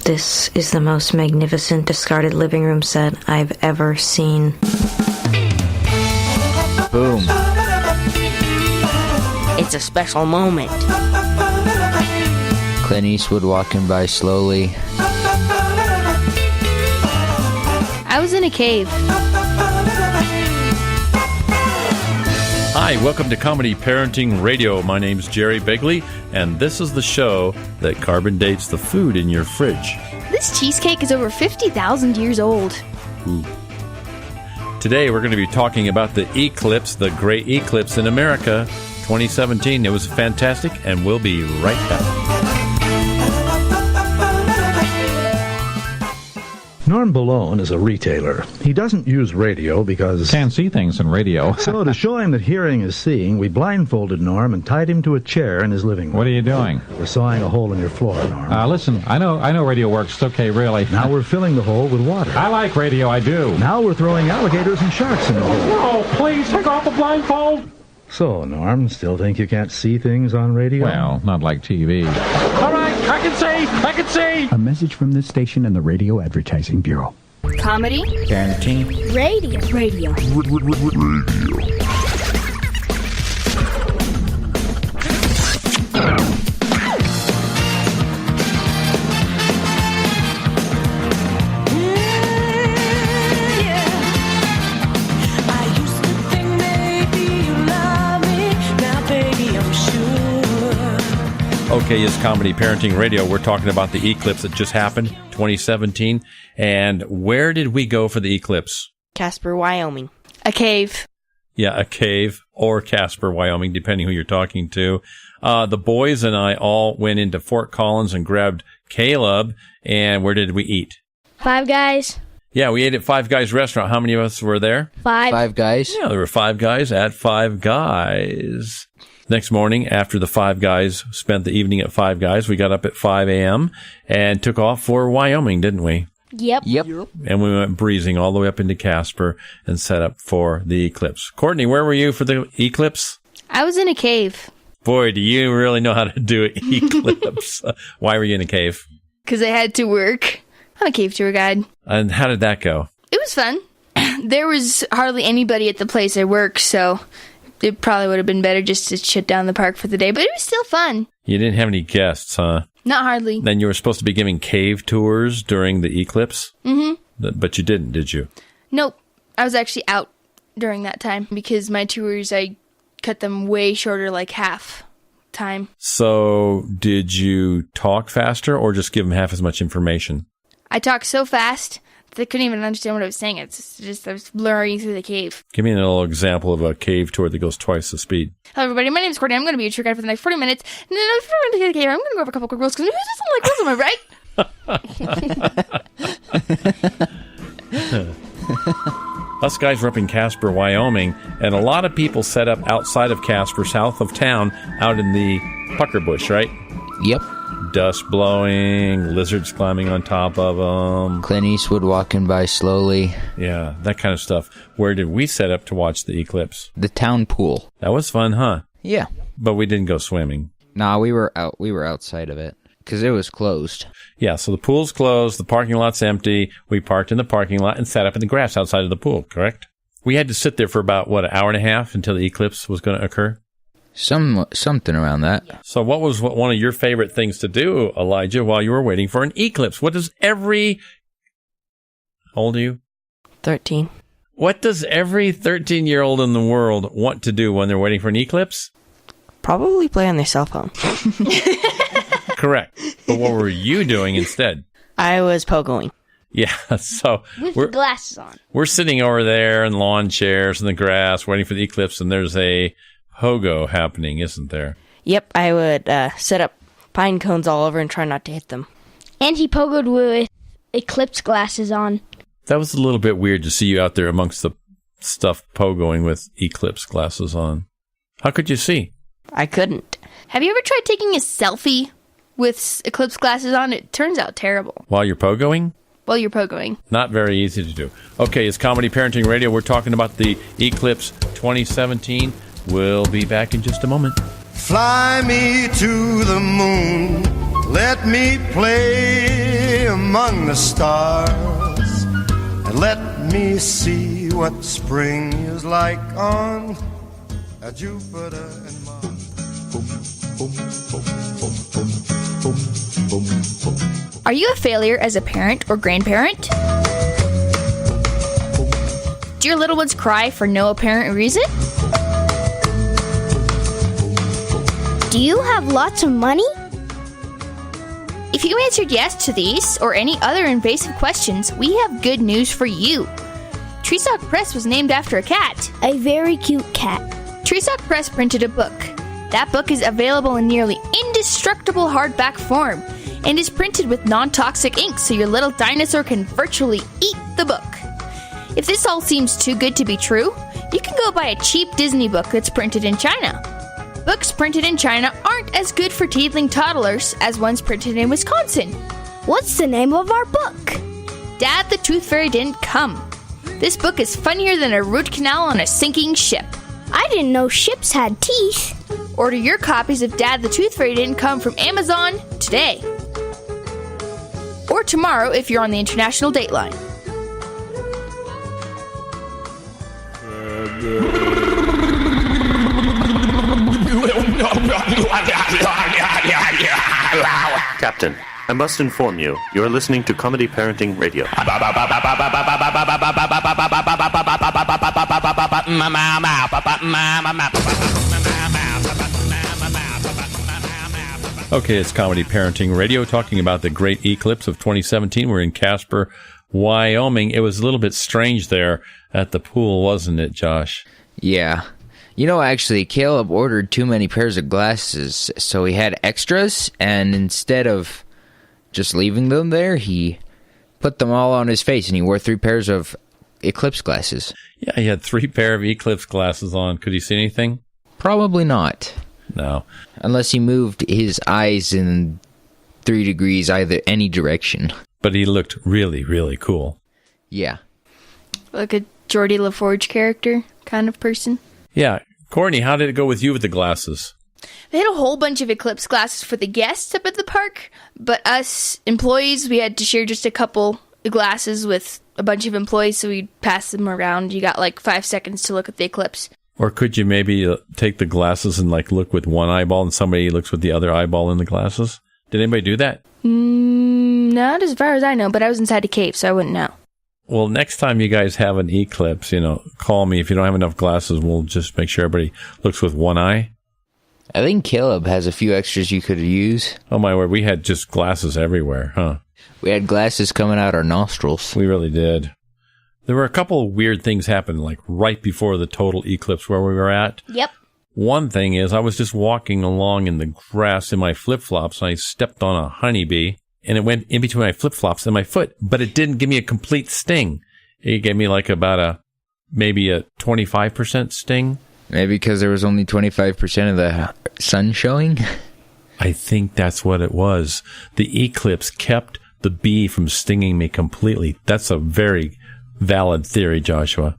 This is the most magnificent discarded living room set I've ever seen. Boom. It's a special moment. Clint Eastwood walking by slowly. I was in a cave. Hi, welcome to Comedy Parenting Radio. My name's Jerry Begley, and this is the show that carbon dates the food in your fridge. This cheesecake is over 50,000 years old. Ooh. Today we're going to be talking about the eclipse, the great eclipse in America, 2017. It was fantastic, and we'll be right back. Norm Balone is a retailer. He doesn't use radio because... Can't see things in radio. So to show him that hearing is seeing, we blindfolded Norm and tied him to a chair in his living room. What are you doing? We're sawing a hole in your floor, Norm. Listen, I know radio works. It's okay, really. Now we're filling the hole with water. I like radio, I do. Now we're throwing alligators and sharks in the hole. No, please, take off the blindfold. So, Norm, still think you can't see things on radio? Well, not like TV. All right, I can see! A message from this station and the Radio Advertising Bureau. Comedy. Parenting. Radio. Okay, it's Comedy Parenting Radio. We're talking about the eclipse that just happened, 2017. And where did we go for the eclipse? Casper, Wyoming. A cave. Yeah, a cave or Casper, Wyoming, depending who you're talking to. The boys and I all went into Fort Collins and grabbed Caleb. And where did we eat? Five Guys. Yeah, we ate at Five Guys restaurant. How many of us were there? Five guys. Yeah, there were 5 guys at Five Guys. Next morning, after the 5 guys spent the evening at Five Guys, we got up at 5 a.m. and took off for Wyoming, didn't we? Yep. And we went breezing all the way up into Casper and set up for the eclipse. Courtney, where were you for the eclipse? I was in a cave. Boy, do you really know how to do an eclipse. Why were you in a cave? Because I had to work. I'm a cave tour guide. And how did that go? It was fun. There was hardly anybody at the place I work, so... it probably would have been better just to shut down the park for the day, but it was still fun. You didn't have any guests, huh? Not hardly. Then you were supposed to be giving cave tours during the eclipse? Mm-hmm. But you didn't, did you? Nope. I was actually out during that time because my tours, I cut them way shorter, like half time. So did you talk faster or just give them half as much information? I talked so fast they couldn't even understand what I was saying. It's just I was blurring through the cave. Give me a little example of a cave tour that goes twice the speed. Hello, everybody. My name is Courtney. I'm going to be your tour guide for the next 40 minutes. And then after I'm going to the cave, I'm going to go over a couple quick rules because who doesn't like rules, am I right? Us guys were up in Casper, Wyoming, and a lot of people set up outside of Casper, south of town, out in the pucker bush, right? Yep. Dust blowing, lizards climbing on top of them. Clint Eastwood walking by slowly. Yeah, that kind of stuff. Where did we set up to watch the eclipse? The town pool. That was fun, huh? Yeah. But we didn't go swimming. Nah, we were outside of it because it was closed. Yeah, so the pool's closed, the parking lot's empty. We parked in the parking lot and sat up in the grass outside of the pool, correct? We had to sit there for about, an hour and a half until the eclipse was going to occur? Something around that. So what was one of your favorite things to do, Elijah, while you were waiting for an eclipse? How old are you? 13. What does every 13-year-old in the world want to do when they're waiting for an eclipse? Probably play on their cell phone. Correct. But what were you doing instead? I was pogoing. Yeah, so with glasses on. We're sitting over there in lawn chairs in the grass waiting for the eclipse, and there's a pogo happening, isn't there? Yep, I would set up pine cones all over and try not to hit them. And he pogoed with Eclipse glasses on. That was a little bit weird to see you out there amongst the stuff pogoing with Eclipse glasses on. How could you see? I couldn't. Have you ever tried taking a selfie with Eclipse glasses on? It turns out terrible. While you're pogoing? While you're pogoing. Not very easy to do. Okay, it's Comedy Parenting Radio. We're talking about the Eclipse 2017. We'll be back in just a moment. Fly me to the moon. Let me play among the stars and let me see what spring is like on Jupiter and Mars. Are you a failure as a parent or grandparent? Do your little ones cry for no apparent reason? Do you have lots of money? If you answered yes to these or any other invasive questions, we have good news for you. Treesock Press was named after a cat. A very cute cat. Treesock Press printed a book. That book is available in nearly indestructible hardback form and is printed with non-toxic ink so your little dinosaur can virtually eat the book. If this all seems too good to be true, you can go buy a cheap Disney book that's printed in China. Books printed in China aren't as good for teething toddlers as ones printed in Wisconsin. What's the name of our book? Dad the Tooth Fairy Didn't Come. This book is funnier than a root canal on a sinking ship. I didn't know ships had teeth. Order your copies of Dad the Tooth Fairy Didn't Come from Amazon today. Or tomorrow if you're on the international date line. Captain, I must inform you, you're listening to Comedy Parenting Radio. Okay, it's Comedy Parenting Radio talking about the great eclipse of 2017. We're in Casper, Wyoming. It was a little bit strange there at the pool, wasn't it, Josh? Yeah. You know, actually, Caleb ordered too many pairs of glasses, so he had extras, and instead of just leaving them there, he put them all on his face, and he wore 3 pairs of Eclipse glasses. Yeah, he had 3 pair of Eclipse glasses on. Could he see anything? Probably not. No. Unless he moved his eyes in 3 degrees any direction. But he looked really, really cool. Yeah. Like a Geordie LaForge character kind of person. Yeah. Courtney, how did it go with you with the glasses? They had a whole bunch of Eclipse glasses for the guests up at the park, but us employees, we had to share just a couple glasses with a bunch of employees, so we'd pass them around. You got like 5 seconds to look at the eclipse. Or could you maybe take the glasses and like look with one eyeball and somebody looks with the other eyeball in the glasses? Did anybody do that? Not as far as I know, but I was inside a cave, so I wouldn't know. Well, next time you guys have an eclipse, call me. If you don't have enough glasses, we'll just make sure everybody looks with one eye. I think Caleb has a few extras you could use. Oh, my word. We had just glasses everywhere, huh? We had glasses coming out our nostrils. We really did. There were a couple of weird things happen, like right before the total eclipse where we were at. Yep. One thing is I was just walking along in the grass in my flip-flops, and I stepped on a honeybee. And it went in between my flip-flops and my foot, but it didn't give me a complete sting. It gave me like about maybe a 25% sting. Maybe because there was only 25% of the sun showing? I think that's what it was. The eclipse kept the bee from stinging me completely. That's a very valid theory, Joshua.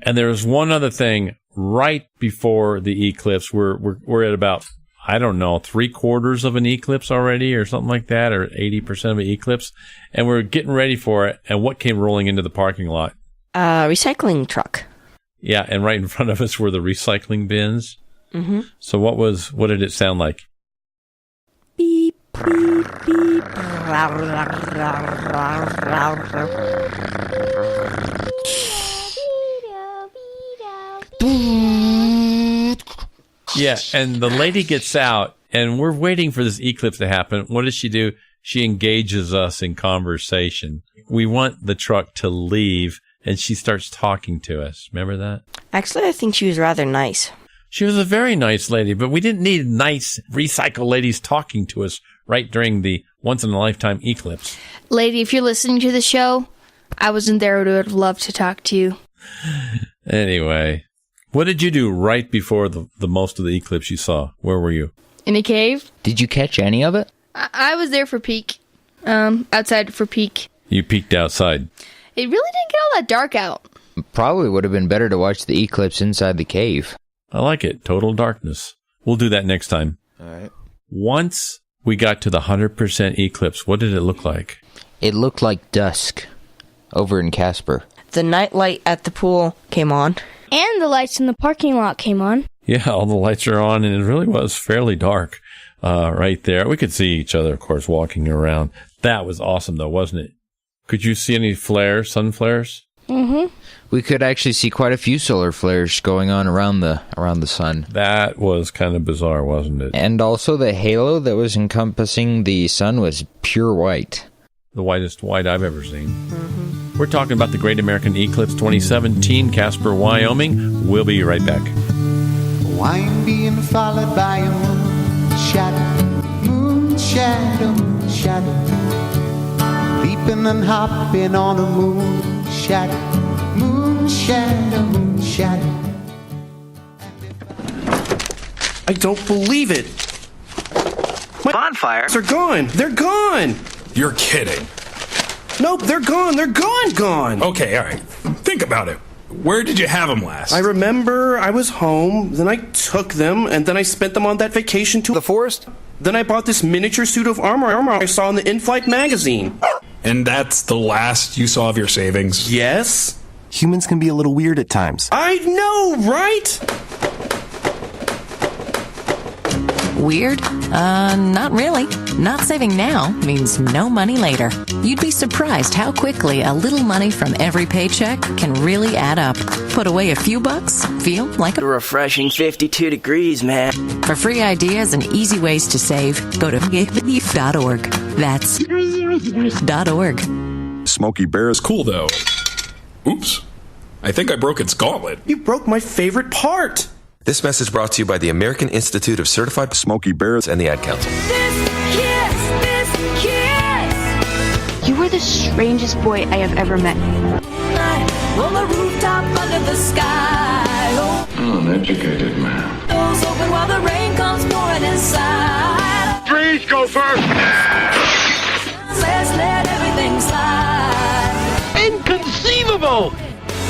And there's one other thing. Right before the eclipse, we're at about, I don't know, 3/4 of an eclipse already or something like that, or 80% of an eclipse. And we're getting ready for it. And what came rolling into the parking lot? Recycling truck. Yeah, and right in front of us were the recycling bins. Mm-hmm. So what did it sound like? Beep, beep, beep. Yeah, and the lady gets out, and we're waiting for this eclipse to happen. What does she do? She engages us in conversation. We want the truck to leave, and she starts talking to us. Remember that? Actually, I think she was rather nice. She was a very nice lady, but we didn't need nice recycle ladies talking to us right during the once-in-a-lifetime eclipse. Lady, if you're listening to the show, I wasn't there, but I would love to talk to you. Anyway, what did you do right before the most of the eclipse you saw? Where were you? In a cave. Did you catch any of it? I was there for peak. Outside for peak. You peeked outside. It really didn't get all that dark out. Probably would have been better to watch the eclipse inside the cave. I like it. Total darkness. We'll do that next time. All right. Once we got to the 100% eclipse, what did it look like? It looked like dusk over in Casper. The night light at the pool came on. And the lights in the parking lot came on. Yeah, all the lights are on, and it really was fairly dark right there. We could see each other, of course, walking around. That was awesome, though, wasn't it? Could you see any flares, sun flares? Mm-hmm. We could actually see quite a few solar flares going on around the sun. That was kind of bizarre, wasn't it? And also the halo that was encompassing the sun was pure white. The whitest white I've ever seen. We're talking about the Great American Eclipse 2017, Casper, Wyoming. We'll be right back. Wine being followed by a moon shadow, leaping and hopping on a moon shadow. I don't believe it. My bonfires are gone. They're gone. You're kidding. Nope, they're gone. They're gone. Okay, all right. Think about it. Where did you have them last? I remember I was home, then I took them, and then I spent them on that vacation to the forest. Then I bought this miniature suit of armor I saw in the in-flight magazine. And that's the last you saw of your savings? Yes. Humans can be a little weird at times. I know, right? Weird? Not really. Not saving now means no money later. You'd be surprised how quickly a little money from every paycheck can really add up. Put away a few bucks, feel like a refreshing 52 degrees, man. For free ideas and easy ways to save, go to give.org. That's .org. Smokey Bear is cool, though. Oops. I think I broke its gauntlet. You broke my favorite part. This message brought to you by the American Institute of Certified Smokey Bears and the Ad Council. This kiss. You were the strangest boy I have ever met. On the rooftop under the sky. Oh, an educated man. Doors open while the rain comes pouring inside. Freeze, Gopher! Let's let everything slide. Inconceivable!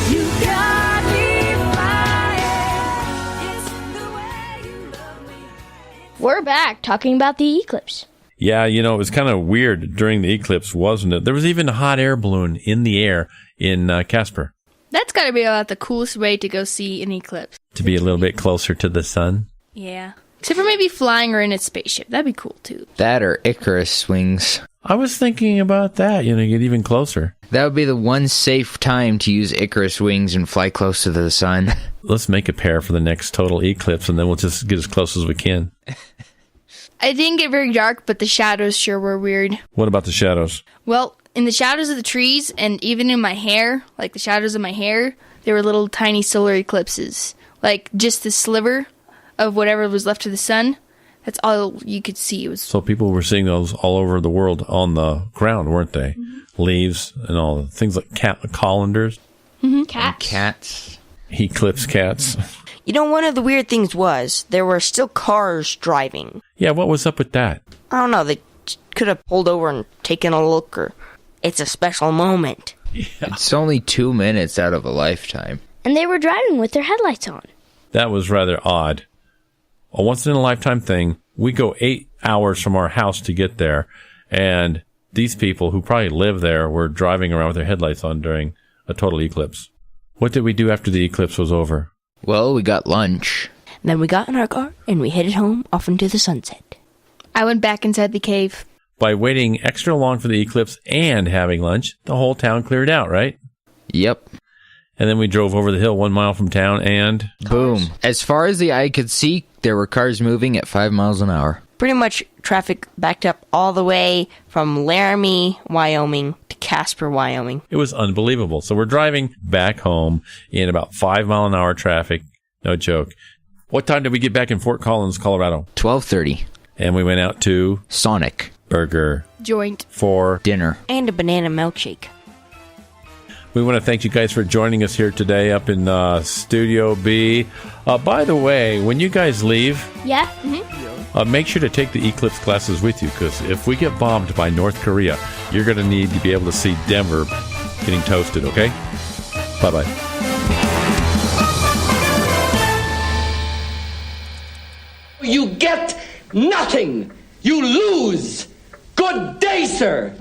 You got me. We're back talking about the eclipse. Yeah, it was kind of weird during the eclipse, wasn't it? There was even a hot air balloon in the air in Casper. That's got to be about the coolest way to go see an eclipse. To be a little bit closer to the sun? Yeah. Except for maybe flying or in a spaceship. That'd be cool, too. That or Icarus wings. I was thinking about that, get even closer. That would be the one safe time to use Icarus wings and fly close to the sun. Let's make a pair for the next total eclipse, and then we'll just get as close as we can. I didn't get very dark, but the shadows sure were weird. What about the shadows? Well, in the shadows of the trees, and even in my hair, like the shadows of my hair, there were little tiny solar eclipses. Like, just the sliver of whatever was left of the sun. That's all you could see. It was So people were seeing those all over the world on the ground, weren't they? Mm-hmm. Leaves and all the things like colanders. Mm-hmm. Cats. Eclipse cats. One of the weird things was there were still cars driving. Yeah, what was up with that? I don't know. They could have pulled over and taken a look, or it's a special moment. Yeah. It's only 2 minutes out of a lifetime. And they were driving with their headlights on. That was rather odd. A once-in-a-lifetime thing. We go 8 hours from our house to get there, and these people who probably live there were driving around with their headlights on during a total eclipse. What did we do after the eclipse was over? Well, we got lunch. Then we got in our car, and we headed home off into the sunset. I went back inside the cave. By waiting extra long for the eclipse and having lunch, the whole town cleared out, right? Yep. And then we drove over the hill 1 mile from town and... Boom. As far as the eye could see, there were cars moving at 5 miles an hour. Pretty much traffic backed up all the way from Laramie, Wyoming to Casper, Wyoming. It was unbelievable. So we're driving back home in about 5 mile an hour traffic. No joke. What time did we get back in Fort Collins, Colorado? 12:30. And we went out to... Sonic. Burger. Joint. For... dinner. And a banana milkshake. We want to thank you guys for joining us here today up in Studio B. By the way, when you guys leave... Yeah? Mm-hmm. Make sure to take the eclipse glasses with you, because if we get bombed by North Korea, you're going to need to be able to see Denver getting toasted, okay? Bye-bye. You get nothing. You lose. Good day, sir.